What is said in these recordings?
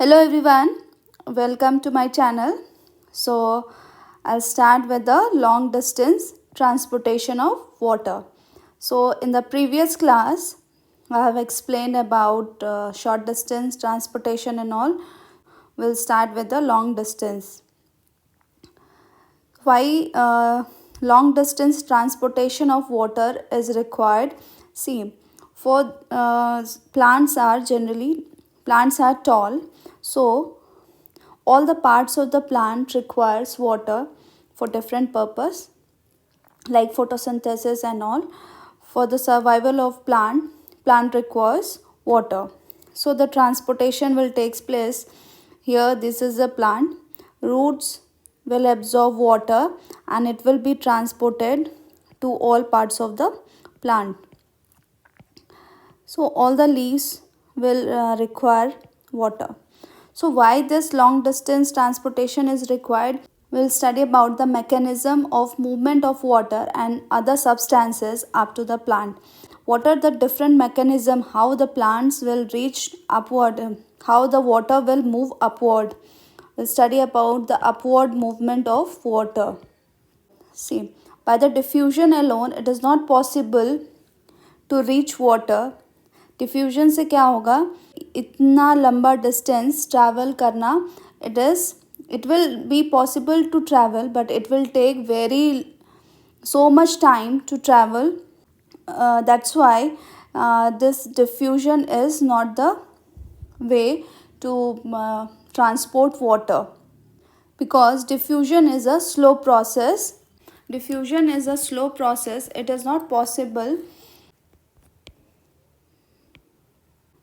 Hello everyone, welcome to my channel. So I'll start with the long distance transportation of water. So in the previous class I have explained about short distance transportation and all. We'll start with the long distance. Why long distance transportation of water is required? See, for plants are tall, so all the parts of the plant requires water for different purpose like photosynthesis and all. For the survival of plant requires water, so the transportation will takes place here. This is the plant. Roots will absorb water and it will be transported to all parts of the plant. So all the leaves will require water. So why this long distance transportation is required? We'll study about the mechanism of movement of water and other substances up to the plant. What are the different mechanism how the plants will reach upward, how the water will move upward. We'll study about the upward movement of water. See, by the diffusion alone it is not possible to reach water. Diffusion से क्या होगा, इतना लंबा distance travel करना, it will be possible to travel but it will take very so much time to travel. That's why this diffusion is not the way to transport water, because diffusion is a slow process. It is not possible.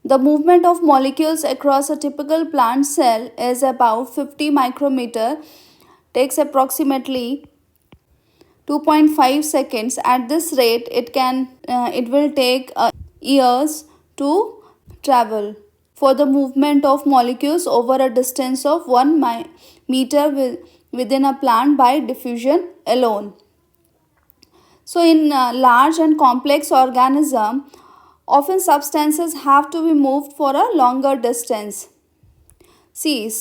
The movement of molecules across a typical plant cell is about 50 micrometer, takes approximately 2.5 seconds. At this rate, it will take years to travel. For the movement of molecules over a distance of 1 meter within a plant by diffusion alone. So in large and complex organism, often substances have to be moved for a longer distance. See,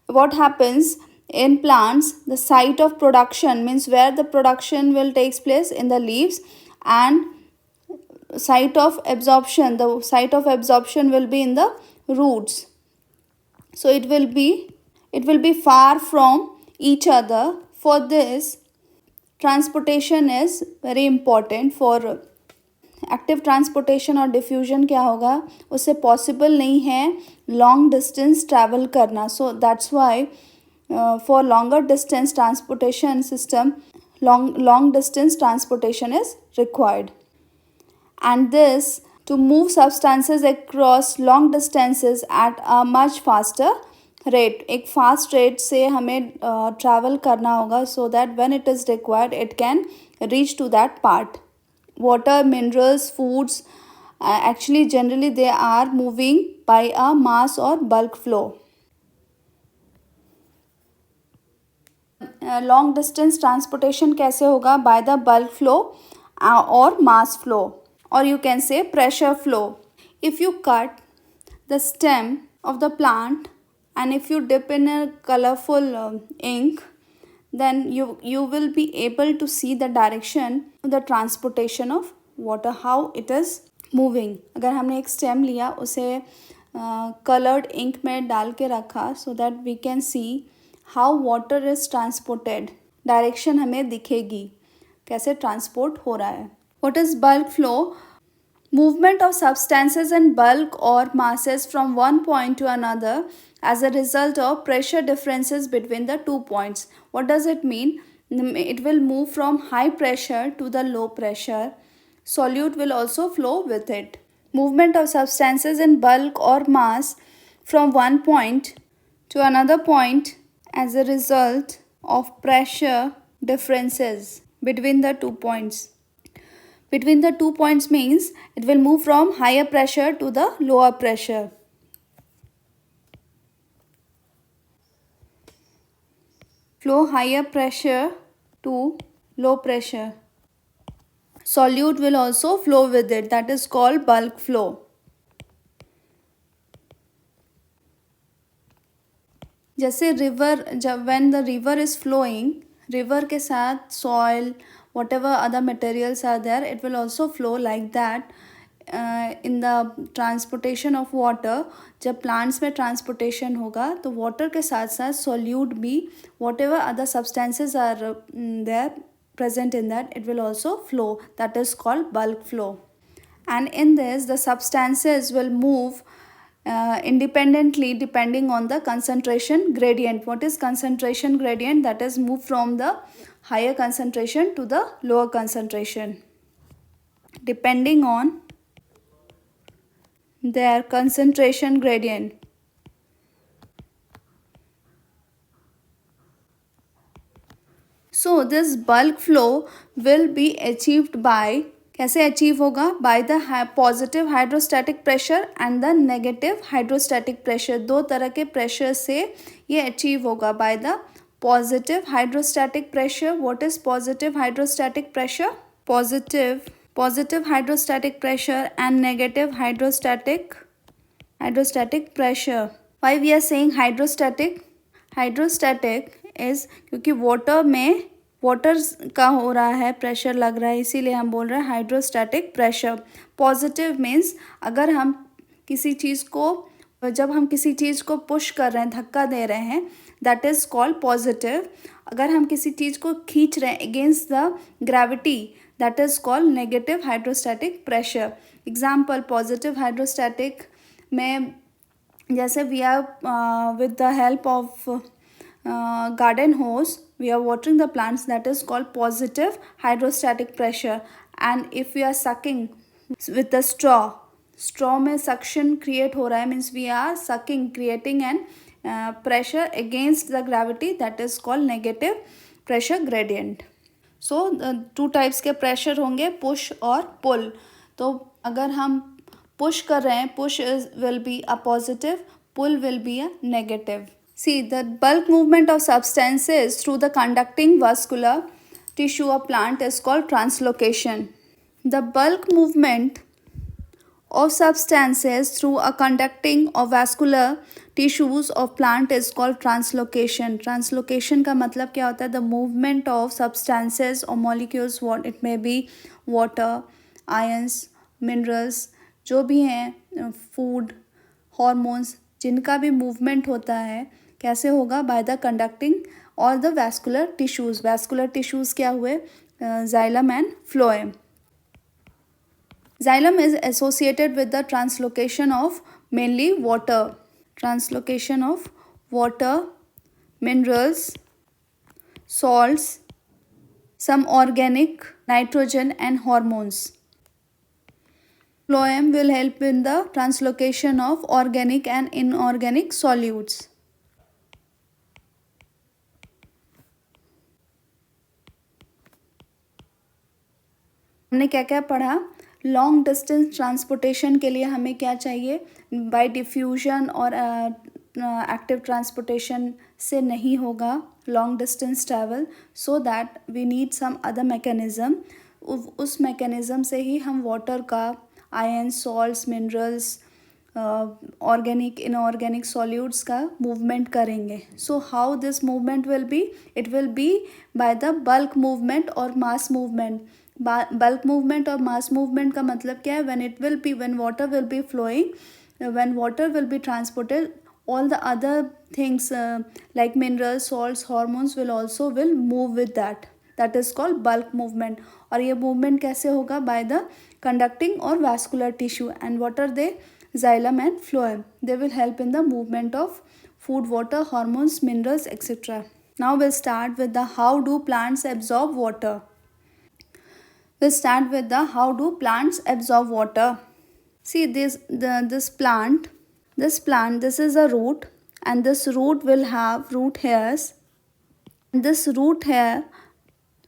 what happens in plants, the site of production means where the production will takes place in the leaves, and site of absorption will be in the roots. So it will be far from each other. For this, transportation is very important. For active transportation और diffusion क्या होगा, उससे possible नहीं है long distance travel करना. So that's why for longer distance transportation system long distance transportation is required. And this to move substances across long distances at a much faster rate. एक fast rate से हमें travel करना होगा, so that when it is required it can reach to that part. Water, minerals, foods, actually generally they are moving by a mass or bulk flow. Long distance transportation कैसे होगा? By the bulk flow or mass flow, or you can say pressure flow. If you cut the stem of the plant and if you dip in a colorful ink, then you will be able to see the direction of the transportation of water, how it is moving. अगर हमने एक stem लिया, उसे coloured ink में डाल के रखा, so that we can see how water is transported. Direction हमें दिखेगी कैसे ट्रांसपोर्ट हो रहा है. What is bulk flow? Movement of substances in bulk or masses from one point to another as a result of pressure differences between the 2 points. What does it mean? It will move from high pressure to the low pressure. Solute will also flow with it. Movement of substances in bulk or mass from one point to another point as a result of pressure differences between the 2 points. Between the 2 points means it will move from higher pressure to the lower pressure. Flow higher pressure to low pressure. Solute will also flow with it. That is called bulk flow. जैसे river, जब when the river is flowing, river के साथ soil, whatever other materials are there, it will also flow like that in the transportation of water. जब plants में transportation होगा तो water के साथ साथ सॉल्यूट भी, whatever other substances are there present in that, it will also flow. That is called bulk flow. And in this, the substances will move independently depending on the concentration gradient. What is concentration gradient? That is move from the higher concentration to the lower concentration depending on their concentration gradient. So this bulk flow will be achieved by, कैसे achieve होगा? By the positive hydrostatic pressure and the negative hydrostatic pressure. दो तरह के pressure से ये achieve होगा. By the positive hydrostatic pressure. What is positive hydrostatic pressure? Positive hydrostatic pressure and negative hydrostatic pressure. Why we are saying hydrostatic? Hydrostatic is क्योंकि water का हो रहा है, प्रेशर लग रहा है, इसीलिए हम बोल रहे हैं हाइड्रोस्टैटिक प्रेशर. पॉजिटिव मीन्स अगर हम किसी चीज़ को, जब हम किसी चीज़ को पुश कर रहे हैं, धक्का दे रहे हैं, दैट इज़ कॉल्ड पॉजिटिव. अगर हम किसी चीज़ को खींच रहे हैं against the gravity, that is called negative hydrostatic pressure. Example positive hydrostatic में, जैसे we are with the help of garden hose, we are watering the plants, that is called positive hydrostatic pressure. And if we are sucking with the straw में suction create हो रहा है, means we are sucking, creating an pressure against the gravity, that is called negative pressure gradient. So two types के pressure होंगे, push और pull. तो अगर हम push कर रहे हैं, push will be a positive, pull will be a negative. See, the bulk movement of substances through the conducting vascular tissue of plant is called translocation. The bulk movement of substances through a conducting or vascular tissues of plant is called translocation. Translocation का मतलब क्या होता है? The movement of substances or molecules, what it may be, water, ions, minerals, जो भी हैं, food, hormones, जिनका भी movement होता है, कैसे होगा? बाय द कंडक्टिंग और the vascular tissues. Vascular tissues क्या हुए? Xylem and phloem. Xylem is associated with the translocation of mainly water. Translocation of water, minerals, salts, some organic, nitrogen and hormones. Phloem will help in the translocation of organic and inorganic solutes. हमने क्या क्या पढ़ा? Long distance transportation के लिए हमें क्या चाहिए? By diffusion और एक्टिव ट्रांसपोर्टेशन से नहीं होगा long distance travel, so that we need some other mechanism. उस मैकेनिज़्म से ही हम वाटर का, ion, salts, minerals, organic, inorganic solutes का मूवमेंट करेंगे. So how this movement will be? It will be by the bulk movement और mass movement. Bulk movement और mass movement का मतलब क्या है? when water will be flowing, when water will be transported, all the other things like minerals, salts, hormones will move with that. That is called bulk movement. और ये movement कैसे होगा? by the conducting or vascular tissue. And what are they? Xylem and phloem. They will help in the movement of food, water, hormones, minerals, etc. Now we'll start with the how do plants absorb water. We'll start with the how do plants absorb water. See this plant, this is a root, and this root will have root hairs. This root hair,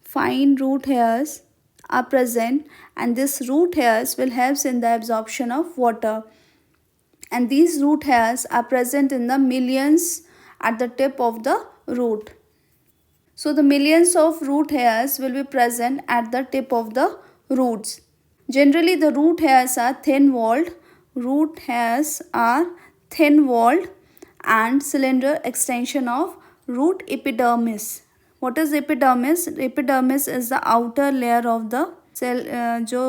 fine root hairs are present, and this root hairs will help in the absorption of water. And these root hairs are present in the millions at the tip of the root. So the millions of root hairs will be present at the tip of the roots. Generally the root hairs are thin-walled. Root hairs are thin-walled and cylinder extension of root epidermis. What is epidermis? Epidermis is the outer layer of the cell. जो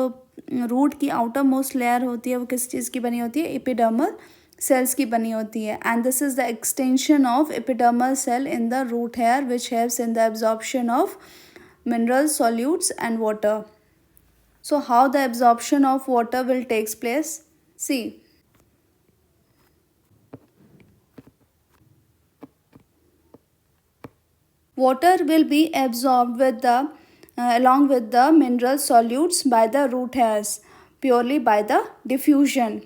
root की outer most layer होती है वो किस चीज़ की बनी होती है? एपिडर्मल सेल्स की बनी होती है. And this is the extension of epidermal cell in the root hair which helps in the absorption of minerals, solutes and water. So how the absorption of water will takes place? See, water will be absorbed with the along with the mineral solutes by the root hairs purely by the diffusion.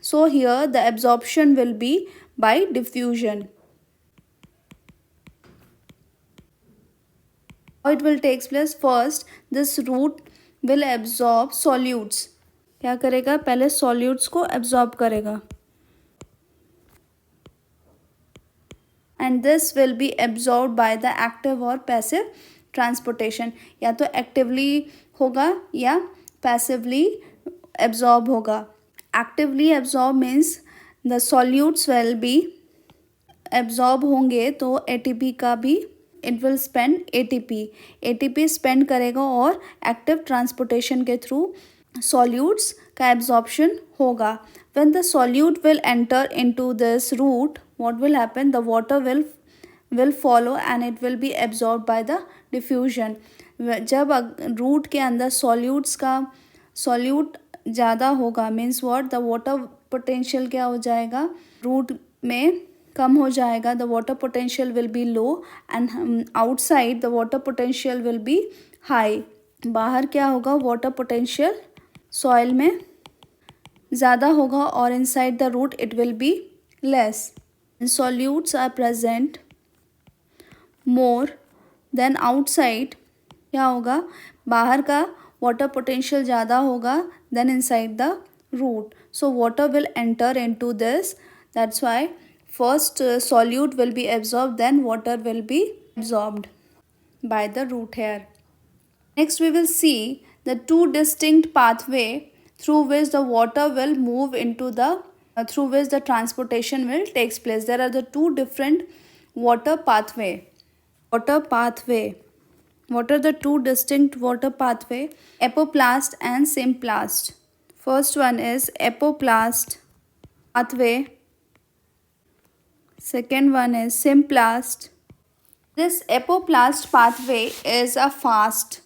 So here the absorption will be by diffusion. How it will takes place? First, this root will absorb solutes. क्या करेगा? पहले solutes को absorb करेगा. And this will be absorbed by the active or passive transportation. या तो actively होगा या passively absorb होगा. Actively absorb means the solutes will be absorb होंगे तो ATP का भी it will spend ATP spend करेगा और active transportation के through solutes का absorption होगा. When the solute will enter into this root, what will happen? The water will follow and it will be absorbed by the diffusion. जब root के अंदर solutes का solute ज़्यादा होगा means what? The water potential क्या हो जाएगा? root में कम हो जाएगा. The water potential will be low and outside the water potential will be high. बाहर क्या होगा? water potential soil में ज़्यादा होगा और inside the root it will be less. Solutes are present more than outside. क्या होगा? बाहर का water potential ज़्यादा होगा than inside the root. So water will enter into this. That's why first solute will be absorbed, then water will be absorbed by the root hair. Next we will see the two distinct pathway through which the water will move into the through which the transportation will takes place. There are the two different water pathway. What are the two distinct water pathway? Apoplast and symplast. First one is apoplast pathway. Second one is symplast. This apoplast pathway is a fast.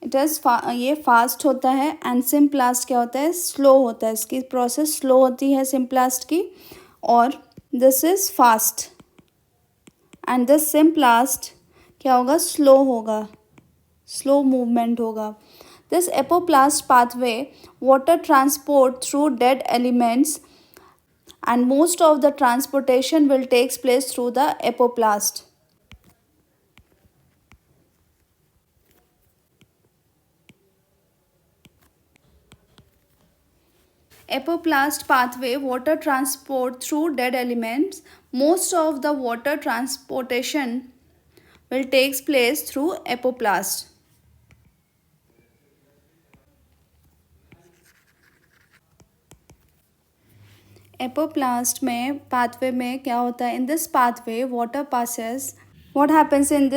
ये fast होता है and symplast क्या होता है? Slow होता है. इसकी process slow होती है सिम्प्लास्ट की और this is fast. And this symplast क्या होगा? स्लो होगा, स्लो मूवमेंट होगा. This apoplast pathway water transport through dead elements and most of the transportation will takes place through the apoplast. Apoplast pathway water transport through dead elements. Most of the water transportation will takes place through apoplast. Apoplast में pathway में क्या होता है? In this pathway water passes. What happens in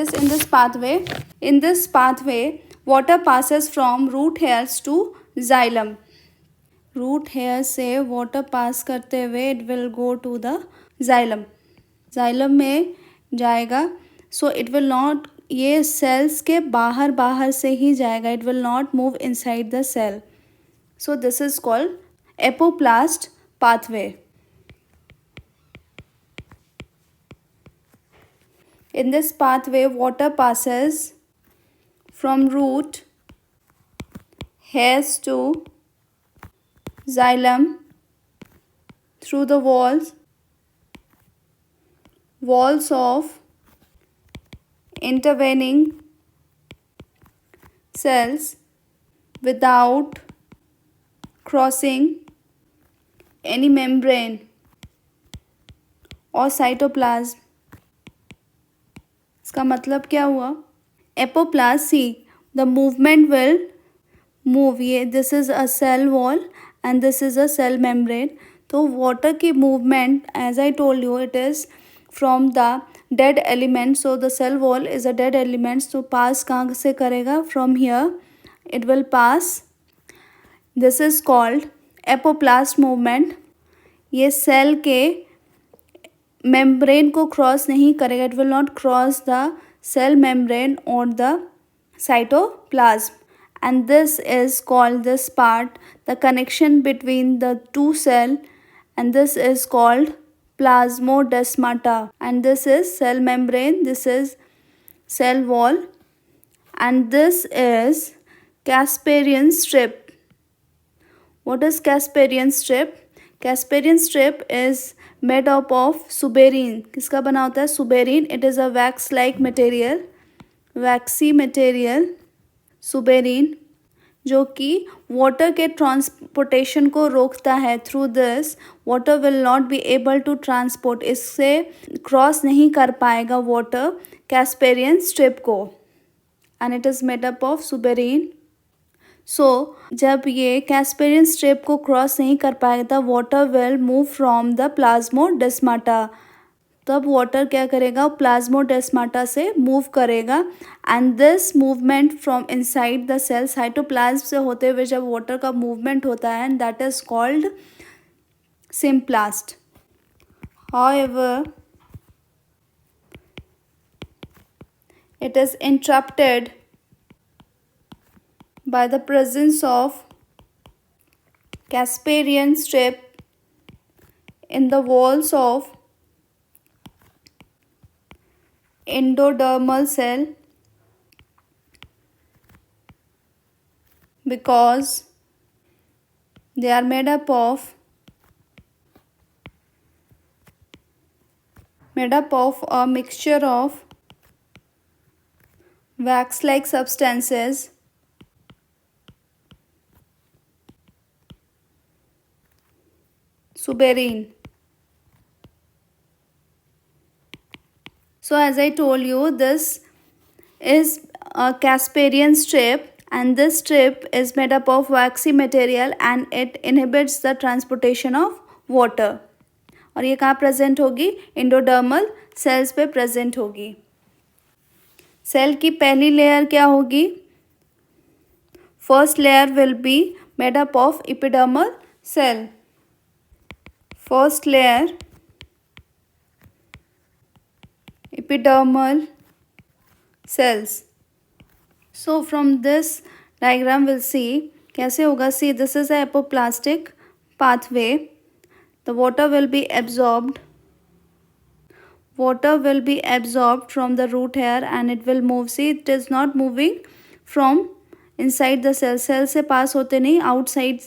this pathway water passes from root hairs to xylem. Root hair से water pass करते हुए it will go to the xylem. Xylem में जाएगा. सो इट विल नॉट, ये cells के बाहर से ही जाएगा. It will not move inside the cell. So this is called apoplast pathway. In this pathway water passes from root hairs to xylem through the walls of intervening cells without crossing any membrane or cytoplasm. इसका मतलब क्या हुआ? Apoplast, see the movement will move. ये this is a cell wall and this is a cell membrane. तो water की movement as I told you it is from the dead element, so the cell wall is a dead element, तो pass कहाँ से करेगा, from here it will pass, this is called apoplast movement. ये cell के membrane को cross नहीं करेगा, it will not cross the cell membrane और the cytoplasm, and this is called, this part, the connection between the two cell, and this is called plasmodesmata, and this is cell membrane, this is cell wall, and this is Casparian strip. What is Casparian strip? Casparian strip is made up of suberin. किसका बना होता है, suberin. It is a wax like material, waxy material suberin, जो कि water के transportation को रोकता है। Through this water will not be able to transport, इससे क्रॉस नहीं कर पाएगा वाटर कैस्पेरियन स्ट्रिप को, and it is made up of suberin. So जब ये कैस्पेरियन स्ट्रिप को क्रॉस नहीं कर पाएगा water will move from the plasmodesmata, तब वाटर क्या करेगा, प्लाज्मोडेस्माटा से मूव करेगा, and this movement from inside the cell cytoplasm से होते हुए जब वाटर का मूवमेंट होता है, and that is called symplast. However it is interrupted by the presence of Casparian strip in the walls of endodermal cell, because they are made up of a mixture of wax like substances, suberin. So as I told you, this is a Casparian strip, and this strip is made up of waxy material and it inhibits the transportation of water. और ये कहाँ present होगी, endodermal cells पे present होगी। Cell की पहली layer क्या होगी, first layer will be made up of epidermal cell, first layer epidermal cells. So from this diagram we'll see कैसे होगा, see this is a apoplastic pathway, the water will be absorbed from the root hair and it will move, see it is not moving from inside the cell, cell से पास होते नहीं, outside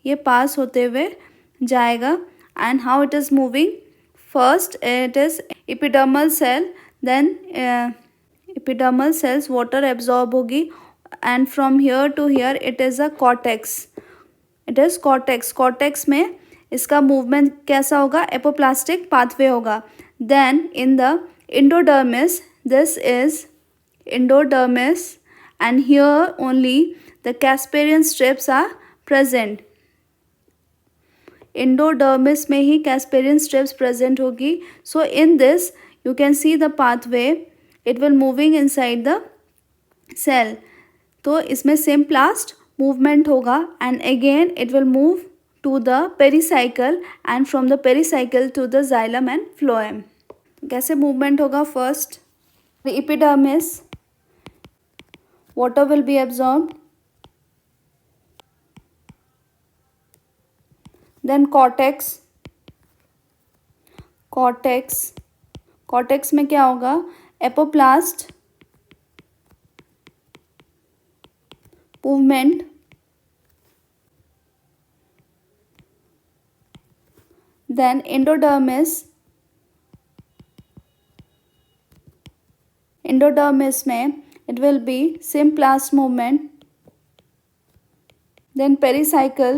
ये पास होते हुए जाएगा, and how it is moving, first it is epidermal cell, then epidermal cells water absorb होगी, and from here to here it is a cortex, it is cortex, cortex में इसका मूवमेंट कैसा होगा, एपोप्लास्टिक पाथवे होगा। Then in the endodermis, this is endodermis, and here only the Casparian strips are present, endodermis में ही Casparian strips present होगी। So in this you can see the pathway, it will moving inside the cell, तो इसमें symplast movement होगा, and again it will move to the pericycle and from the pericycle to the xylem and phloem. कैसे movement होगा, first epidermis water will be absorbed, then cortex में क्या होगा, apoplast movement, then endodermis में it will be simplast movement, then pericycle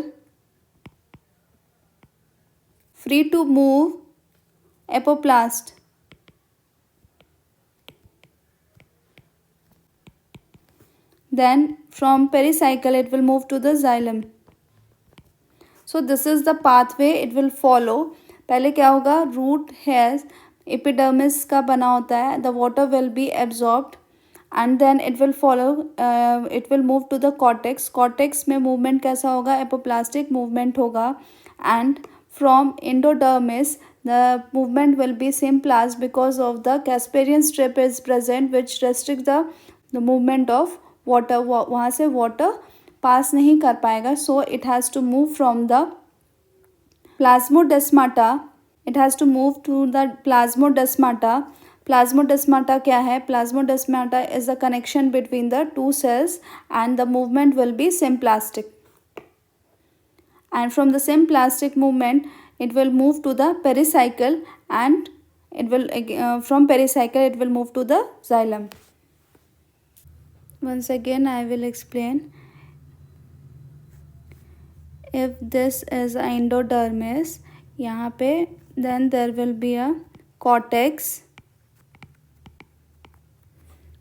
free to move apoplast, then from pericycle it will move to the xylem. So this is the pathway it will follow. पहले क्या होगा, root hair epidermis का बना होता है, the water will be absorbed and then it will follow, it will move to the cortex. Cortex में movement कैसा होगा, एपोप्लास्टिक मूवमेंट होगा. And from endodermis the movement will be symplast because of the Casparian strip is present which restrict the movement of water. वहाँ से water pass नहीं कर पाएगा, so it has to move from the plasmodesmata. It has to move to the plasmodesmata. Plasmodesmata क्या है, plasmodesmata is the connection between the two cells and the movement will be symplastic. And from the symplastic movement it will move to the pericycle and it will from pericycle it will move to the xylem. Once again I will explain. If this is endodermis, यहाँ पे then there will be a cortex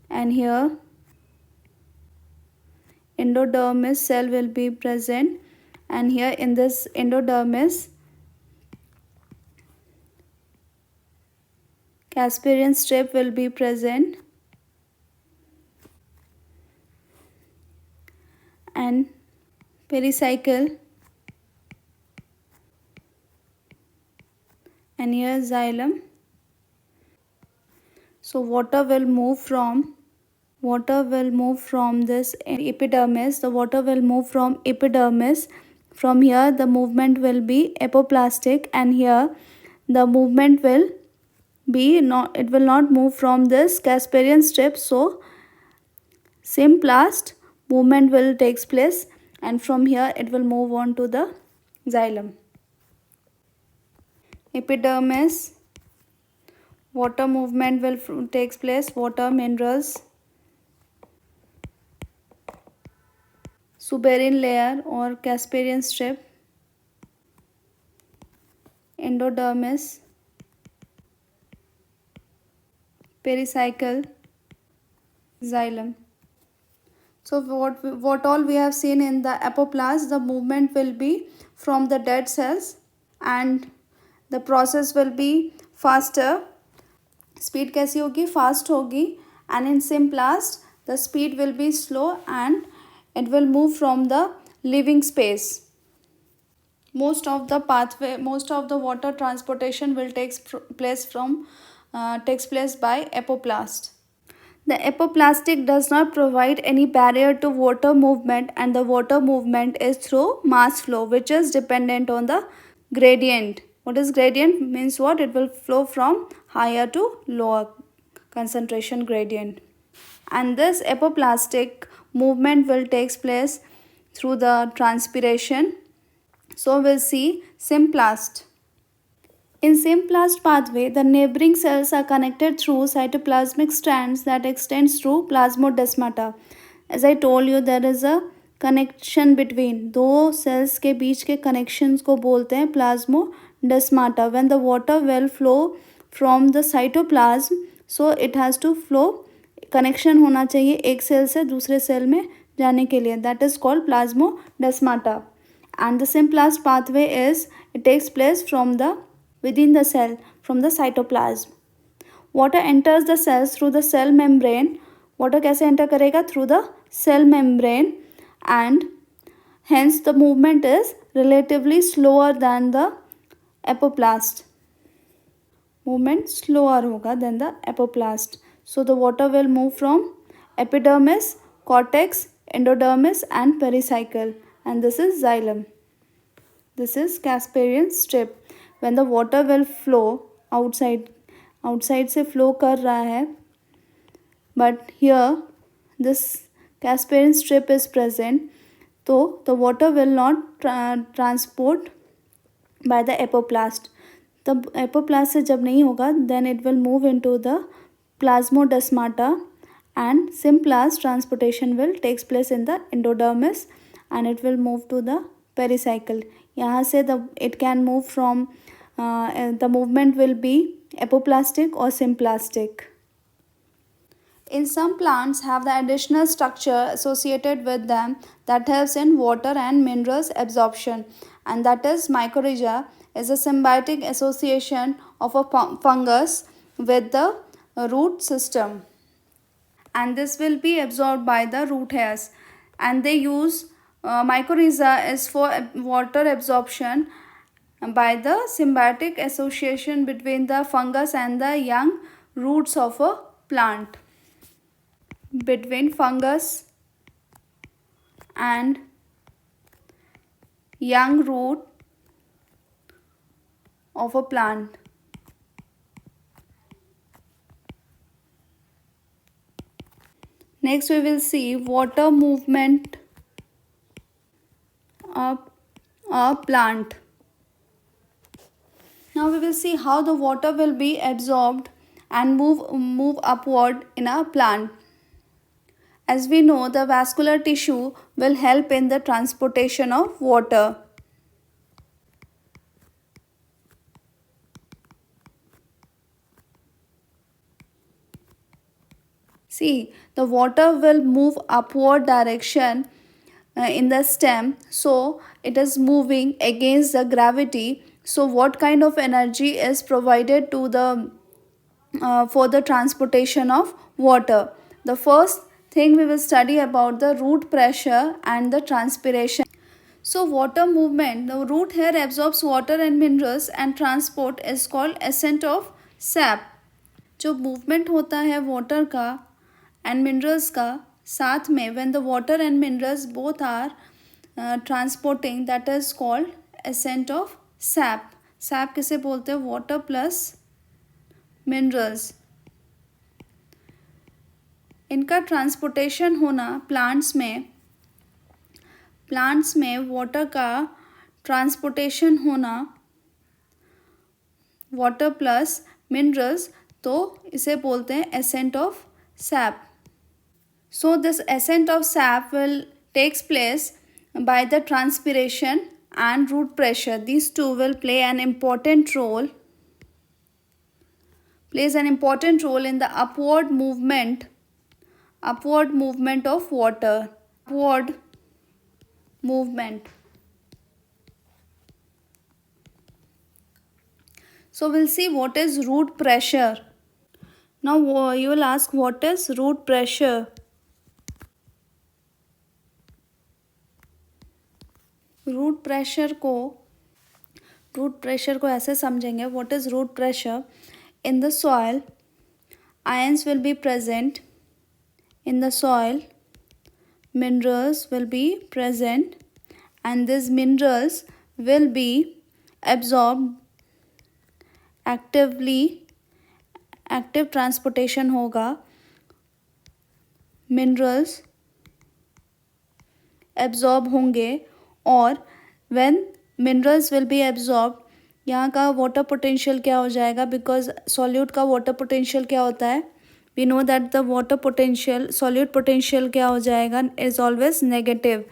and here endodermis cell will be present, and here in this endodermis Casparian strip will be present and pericycle, and here xylem. So water will move from this epidermis. The water will move from epidermis. From here the movement will be apoplastic, and here the movement will be not, it will not move from this Casparian strip, so symplast movement will takes place, and from here it will move on to the xylem. Epidermis, water movement will takes place, water, minerals. Suberin layer or Casparian strip, endodermis, pericycle, xylem. So what all we have seen in the apoplast, the movement will be from the dead cells and the process will be faster. Speed कैसी होगी, fast होगी. And in symplast the speed will be slow and it will move from the living space. Most of the water transportation will takes place by apoplast. The apoplastic does not provide any barrier to water movement, and the water movement is through mass flow, which is dependent on the gradient. What is gradient? Means what? It will flow from higher to lower concentration gradient. And this apoplastic movement will takes place through the transpiration. So we'll see symplast. In symplast pathway, the neighboring cells are connected through cytoplasmic strands that extends through plasmodesmata. As I told you, there is a connection between दो cells के बीच के connections को बोलते हैं plasmodesmata. When the water will flow from the cytoplasm, so it has to flow, connection होना चाहिए एक cell से दूसरे cell में जाने के लिए. That is called plasmodesmata. And the symplast pathway is, it takes place from the within the cell, from the cytoplasm. Water enters the cells through the cell membrane. Water कैसे enter करेगा? Through the cell membrane, and hence the movement is relatively slower than the apoplast. Movement slower होगा than the apoplast. So the water will move from epidermis, cortex, endodermis and pericycle, and this is xylem. This is Casparian strip. When the water will flow outside से flow कर रहा है, but here this Casparian strip is present, so the water will not transport by the apoplast. The apoplast से जब नहीं होगा, then it will move into the plasmodesmata, and symplast transportation will takes place in the endodermis and it will move to the pericycle. यहाँ से it can move from the movement will be apoplastic or symplastic. In some plants have the additional structure associated with them that helps in water and minerals absorption. and that is mycorrhiza is a symbiotic association of a fungus with the root system, and this will be absorbed by the root hairs, and they use mycorrhiza is for water absorption by the symbiotic association between the fungus and the young roots of a plant. Between fungus and young root of a plant. Next we will see water movement of a plant. Now we will see how the water will be absorbed and move upward in a plant. As we know, the vascular tissue will help in the transportation of water. See, the water will move upward direction in the stem, so it is moving against the gravity. So what kind of energy is provided to the for the transportation of water? The first thing we will study about the root pressure and the transpiration. So water movement, the root hair absorbs water and minerals and transport is called ascent of sap. जो movement होता है water का and minerals का साथ में, when the water and minerals both are transporting, that is called ascent of sap. Sap किसे बोलते हैं? Water plus minerals. इनका ट्रांसपोर्टेशन होना प्लांट्स में वाटर का ट्रांसपोर्टेशन होना वाटर प्लस मिनरल्स, तो इसे बोलते हैं ascent of sap. So this ascent of sap will takes place by the transpiration and root pressure. These two will plays an important role in the upward movement of water. Upward movement. So we'll see what is root pressure. Now you will ask, what is root pressure? Root pressure को ऐसे समझेंगे. What is root pressure? In the soil ions will be present. In the soil minerals will be present, and these minerals will be absorbed active transportation होगा. minerals absorb होंगे, और when minerals will be absorbed, यहाँ का water potential क्या हो जाएगा? Because solute का water potential क्या होता है? We know that the water potential, solute potential क्या हो जाएगा? Is always negative.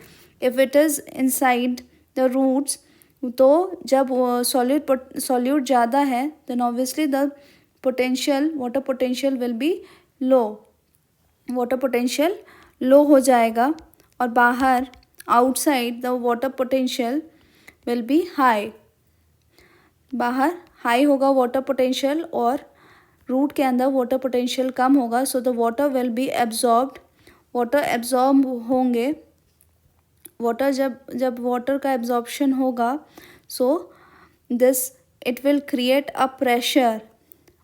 If it is inside the roots, तो जब सॉल्यूट ज़्यादा है, then obviously the potential, water potential will be low. Water potential low हो जाएगा, और बाहर outside the water potential will be high. बाहर हाई होगा वाटर पोटेंशियल, और रूट के अंदर वाटर पोटेंशियल कम होगा. सो the water will be absorbed. Water absorb होंगे. वाटर जब वाटर का एब्जॉर्प्शन होगा, so this it will create a pressure.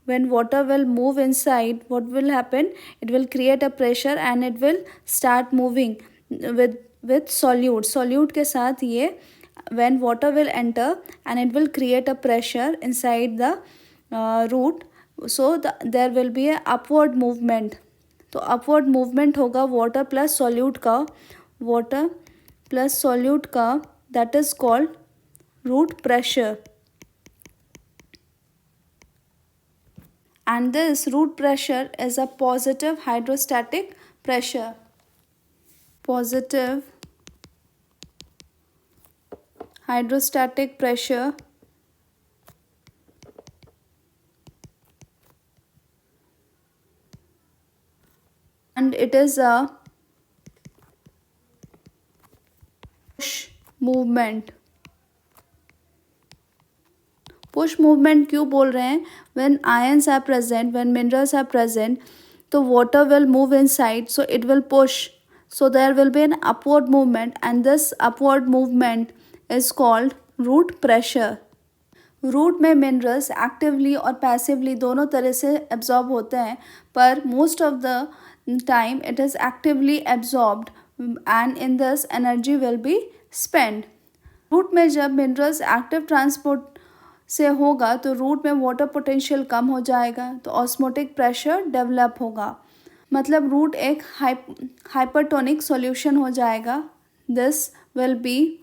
when water will move inside, what will happen? It will create a pressure and it will start moving with solute के साथ ये, when water will enter and it will create a pressure inside the root, so there will be a upward movement. तो upward movement होगा water plus solute का, that is called root pressure. And this root pressure is a positive hydrostatic pressure. Positive hydrostatic pressure and it is a push movement. Push movement क्यों बोल रहे हैं? When ions are present, when minerals are present, तो water will move inside, so it will push, so there will be an upward movement, and this upward movement is called root pressure. Root में minerals actively और passively दोनों तरह से absorb होते हैं, पर most of the time it is actively absorbed and in this energy will be spend. Root में जब मिनरल्स एक्टिव ट्रांसपोर्ट से होगा तो रूट में वाटर पोटेंशियल कम हो जाएगा, तो ऑस्मोटिक प्रेशर डेवलप होगा, मतलब रूट एक हाइपरटोनिक सॉल्यूशन हो जाएगा. This will be,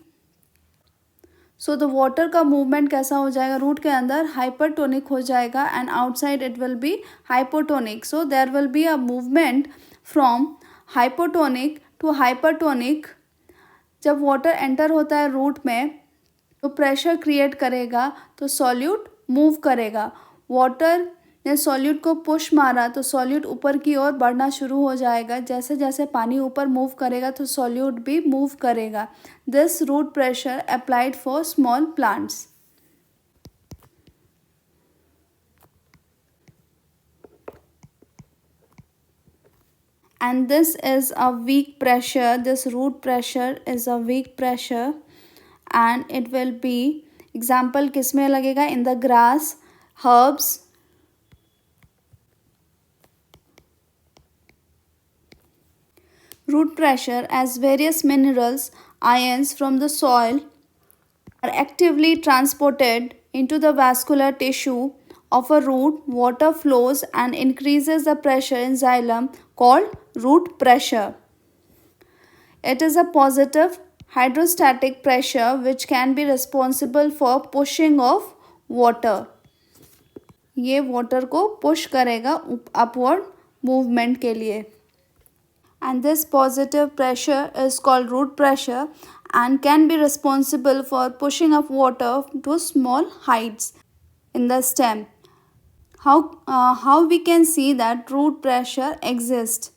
so the water का मूवमेंट कैसा हो जाएगा? रूट के अंदर हाइपरटोनिक हो जाएगा and outside it will be hypotonic. So there will be a movement from hypotonic to hypertonic. जब वाटर एंटर होता है रूट में तो प्रेशर क्रिएट करेगा, तो सॉल्यूट मूव करेगा. वाटर ने सॉल्यूट को पुश मारा तो सॉल्यूट ऊपर की ओर बढ़ना शुरू हो जाएगा. जैसे जैसे पानी ऊपर मूव करेगा तो सॉल्यूट भी मूव करेगा. This root pressure applied for small plants. And this is a weak pressure. This root pressure is a weak pressure, and it will be, example किस में लगेगा? In the grass, herbs. Root pressure, as various minerals, ions from the soil are actively transported into the vascular tissue of a root. Water flows and increases the pressure in xylem called root pressure. It is a positive hydrostatic pressure which can be responsible for pushing of water. ये water को push करेगा upward movement के लिए. And this positive pressure is called root pressure and can be responsible for pushing of water to small heights in the stem. How we can see that root pressure exists?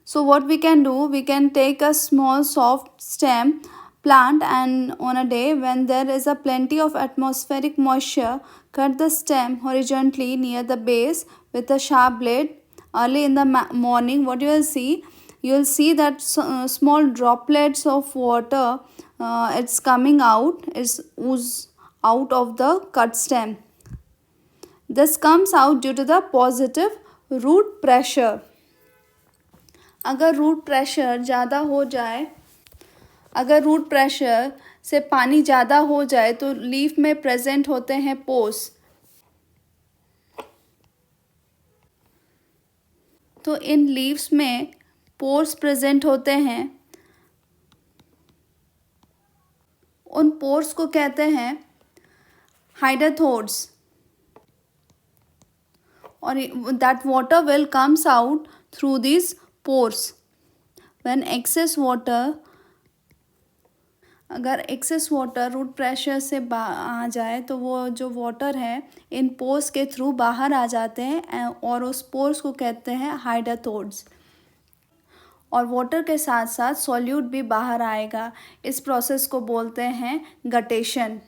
So what we can do, we can take a small soft stem plant, and on a day when there is a plenty of atmospheric moisture, cut the stem horizontally near the base with a sharp blade. Early in the morning, what you will see? You will see that small droplets of water, it's coming out, it's ooze out of the cut stem. This comes out due to the positive root pressure. अगर root pressure ज़्यादा हो जाए, अगर root pressure से पानी ज़्यादा हो जाए तो लीफ में प्रेजेंट होते हैं पोर्स. तो इन लीव्स में पोर्स प्रेजेंट होते हैं. उन पोर्स को कहते हैं हाइड्रोथोड्स. और that water will comes out through this pores. When excess water, अगर एक्सेस वाटर रूट प्रेशर से आ जाए तो वो जो वाटर है इन पोर्स के थ्रू बाहर आ जाते हैं और उस पोर्स को कहते हैं हाइड्रोथोड्स. और वाटर के साथ साथ सॉल्यूट भी बाहर आएगा. इस प्रोसेस को बोलते हैं guttation.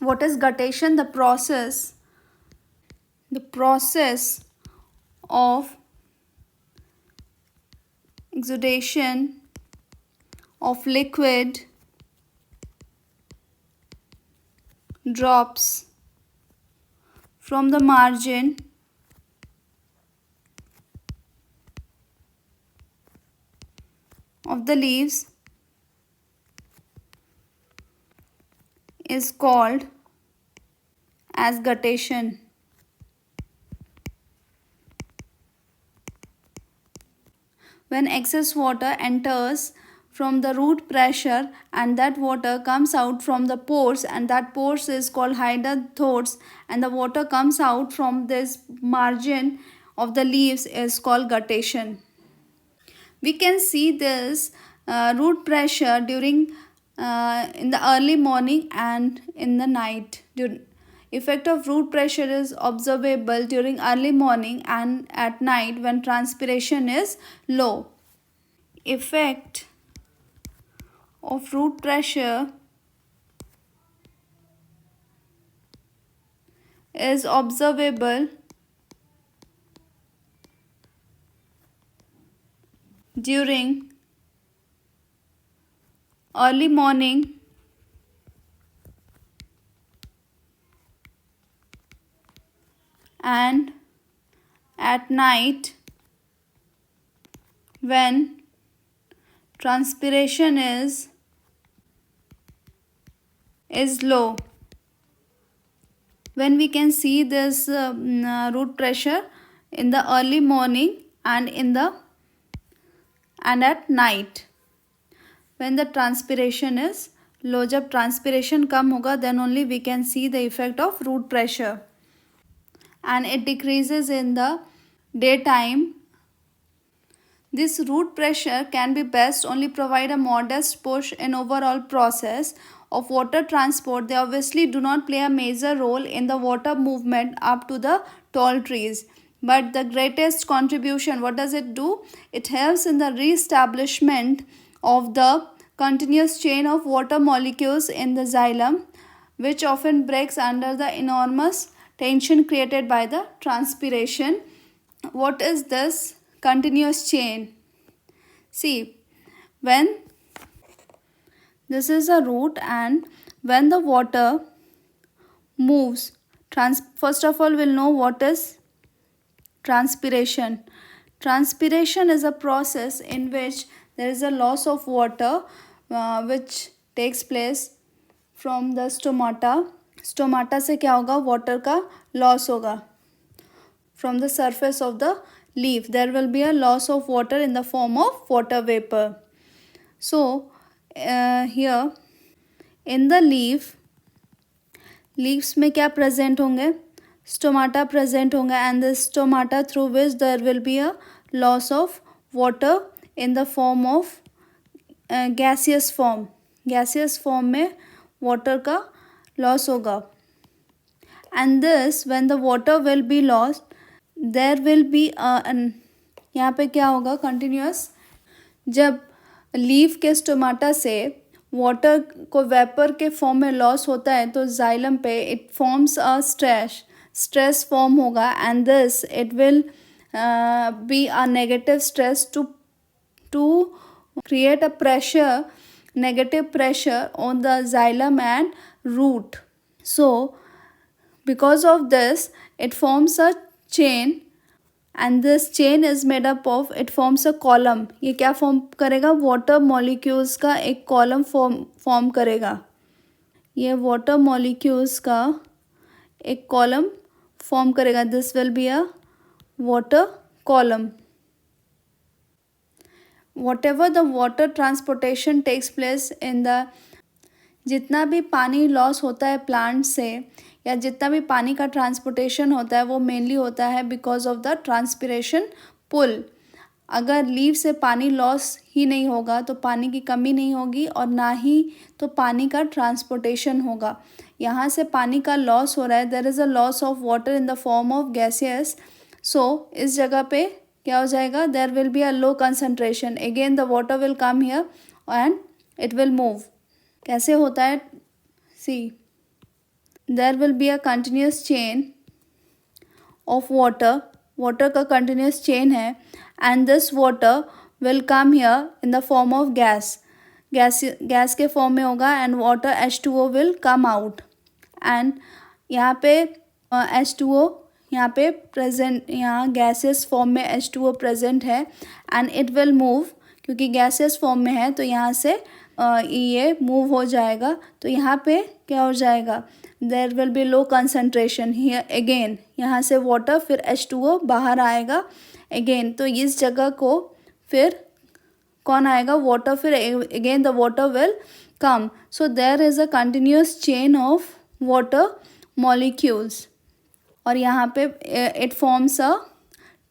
What is guttation? The process of exudation of liquid drops from the margin of the leaves is called as guttation. When excess water enters from the root pressure and that water comes out from the pores, and that pores is called hydathodes, and the water comes out from this margin of the leaves is called guttation. We can see this root pressure during in the early morning and in the night. Effect of root pressure is observable during early morning and at night when transpiration is low. Effect of root pressure is observable during early morning and at night when transpiration is low. When we can see this root pressure in the early morning and at night when the transpiration is low. जब transpiration कम होगा then only we can see the effect of root pressure, and it decreases in the daytime. This root pressure can be best only provide a modest push in overall process of water transport. They obviously do not play a major role in the water movement up to the tall trees. But the greatest contribution, what does it do? It helps in the re-establishment of the continuous chain of water molecules in the xylem, which often breaks under the enormous tension created by the transpiration. What is this continuous chain? See, when this is a root and when the water moves, first of all we'll know what is transpiration. Transpiration is a process in which there is a loss of water which takes place from the stomata. Stomata से क्या होगा? Water का loss होगा. From the surface of the leaf there will be a loss of water in the form of water vapor. So here in the leaves में क्या present होंगे? Stomata present होंगे, and the stomata through which there will be a loss of water in the form of gaseous form. Gaseous form में water का loss होगा. And this when the water will be lost there will be यहाँ पे क्या होगा? Continuous. जब leaf के stomata से वाटर को वेपर के फॉर्म में लॉस होता है तो जाइलम पे it forms a stress form होगा, and this it will be a negative stress to create a pressure, negative pressure on the xylem and root. So because of this it forms a chain, and this chain is made up of, it forms a column. ये क्या form करेगा? Water molecules का एक column form करेगा. ये water molecules का एक column form करेगा. This will be a water column. whatever the water transportation takes place in the, जितना भी पानी लॉस होता है प्लांट से या जितना भी पानी का ट्रांसपोर्टेशन होता है वो मेनली होता है because of the transpiration pull. अगर लीव से पानी लॉस ही नहीं होगा तो पानी की कमी नहीं होगी और ना ही तो पानी का ट्रांसपोर्टेशन होगा. यहाँ से पानी का लॉस हो रहा है, there is a loss of water in the form of gases. So इस जगह पे क्या हो जाएगा? There will be a low concentration. Again the water will come here and it will move. कैसे होता है? See, there will be a continuous chain of water का कंटिन्यूस चेन है, and this water will come here in the form of gas के form में होगा, and water H2O will come out. And यहाँ पे H2O यहाँ पे present, यहाँ गैसेस फॉर्म में H2O प्रेजेंट है, एंड इट विल मूव. क्योंकि गैसेस फॉर्म में है तो यहाँ से ये मूव हो जाएगा. तो यहाँ पे क्या हो जाएगा? There will be low concentration here. Again यहाँ से वाटर, फिर H2O बाहर आएगा अगेन. तो इस जगह को फिर कौन आएगा? वाटर. फिर again the water will come. So there is a continuous chain of water molecules. और यहाँ पे it forms a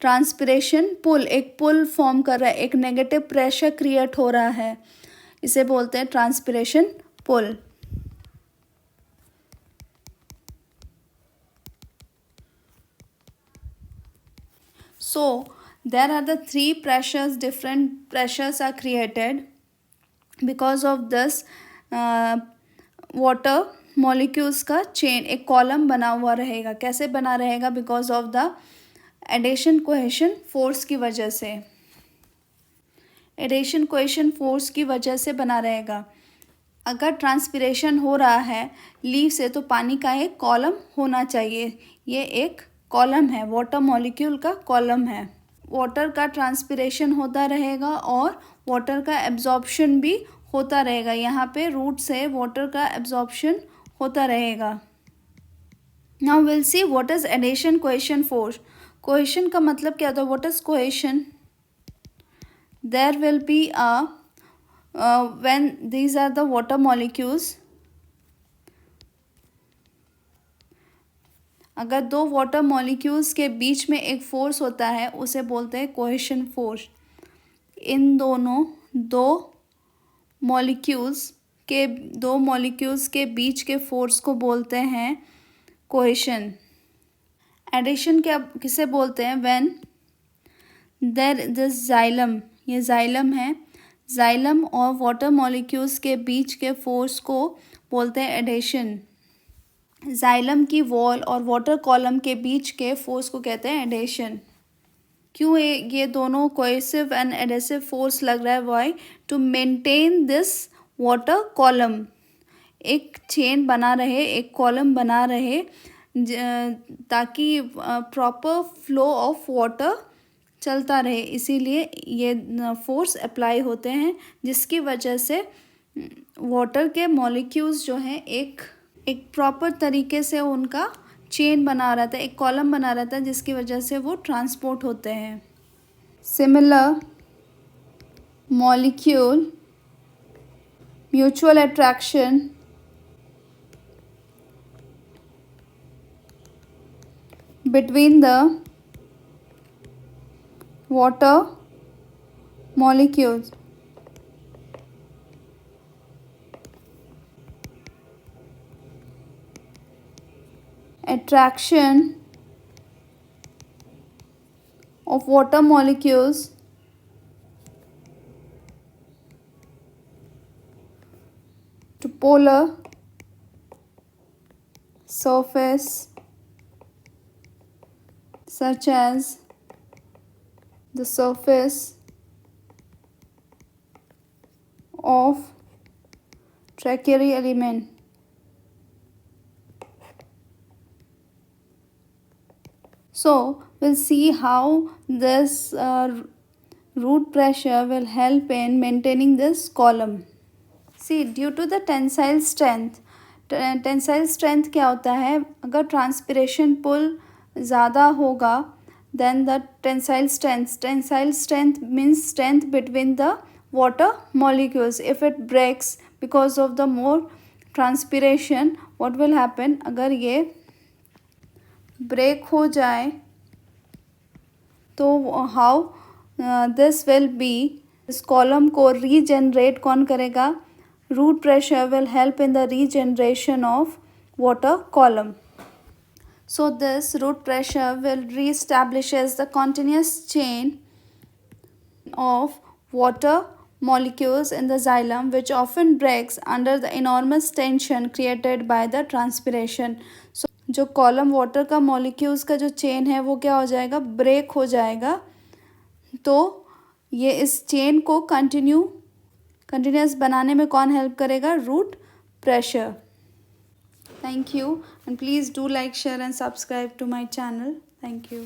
transpiration pull. एक पुल फॉर्म कर रहा है, एक नेगेटिव प्रेशर क्रिएट हो रहा है, इसे बोलते हैं transpiration pull. So there are the three pressures, different pressures are created because of this water molecules का चेन, एक कॉलम बना हुआ रहेगा। कैसे बना रहेगा? Because of the adhesion cohesion force की वजह से, एडिशन कोहेशन फोर्स की वजह से बना रहेगा। अगर ट्रांसपिरेशन हो रहा है लीव से तो पानी का एक कॉलम होना चाहिए। ये एक कॉलम है, वाटर मॉलिक्यूल का कॉलम है। वाटर का ट्रांसपिरेशन होता रहेगा और वाटर का एब्जॉर्प्शन भी होता रहेगा। यहाँ पे रूट से वाटर का एब्जॉर्प्शन होता रहेगा। Now will see what is adhesion cohesion force. Cohesion का मतलब क्या होता है? What is cohesion? There will be a when these are the water molecules, अगर दो वाटर मॉलिक्यूल्स के बीच में एक फोर्स होता है उसे बोलते हैं कोहेशन फोर्स। इन दो मॉलिक्यूल्स के बीच के फोर्स को बोलते हैं कोहेशन। एडिशन क्या किसे बोलते हैं? व्हेन देयर दिस जाइलम, ये जाइलम है, जाइलम और वाटर मॉलिक्यूल्स के बीच के फोर्स को बोलते हैं एडिशन। जाइलम की वॉल और वाटर कॉलम के बीच के फोर्स को कहते हैं एडिशन। क्यों ये दोनों कोहेसिव एंड एडेसिव फोर्स लग रहा है? Why? To maintain this water column, एक चेन बना रहे, एक कॉलम बना रहे, ताकि प्रॉपर फ्लो ऑफ वाटर चलता रहे। इसीलिए ये फोर्स अप्लाई होते हैं, जिसकी वजह से वाटर के मॉलिक्यूल्स जो हैं एक प्रॉपर तरीके से उनका चेन बना रहता है, एक कॉलम बना रहता है, जिसकी वजह से वो ट्रांसपोर्ट होते हैं। Similar molecule mutual attraction between the water molecules attraction of water molecules to polar surface such as the surface of tertiary element. So we'll see how this root pressure will help in maintaining this column. See, due to the tensile strength, tensile strength क्या होता है? अगर transpiration pull ज़्यादा होगा then the tensile strength means strength between the water molecules. If it breaks because of the more transpiration, what will happen? अगर ये break हो जाए तो हाउ दिस विल बी, इस कॉलम को रीजनरेट कौन करेगा? Root pressure will help in the regeneration of water column. So this root pressure will reestablishes the continuous chain of water molecules in the xylem, which often breaks under the enormous tension created by the transpiration. So जो column water का molecules का जो chain है वो क्या हो जाएगा? Break हो जाएगा। तो ये इस चेन को कंटिन्यूस बनाने में कौन हेल्प करेगा? Root pressure. Thank you and please do like, share and subscribe to my channel. Thank you.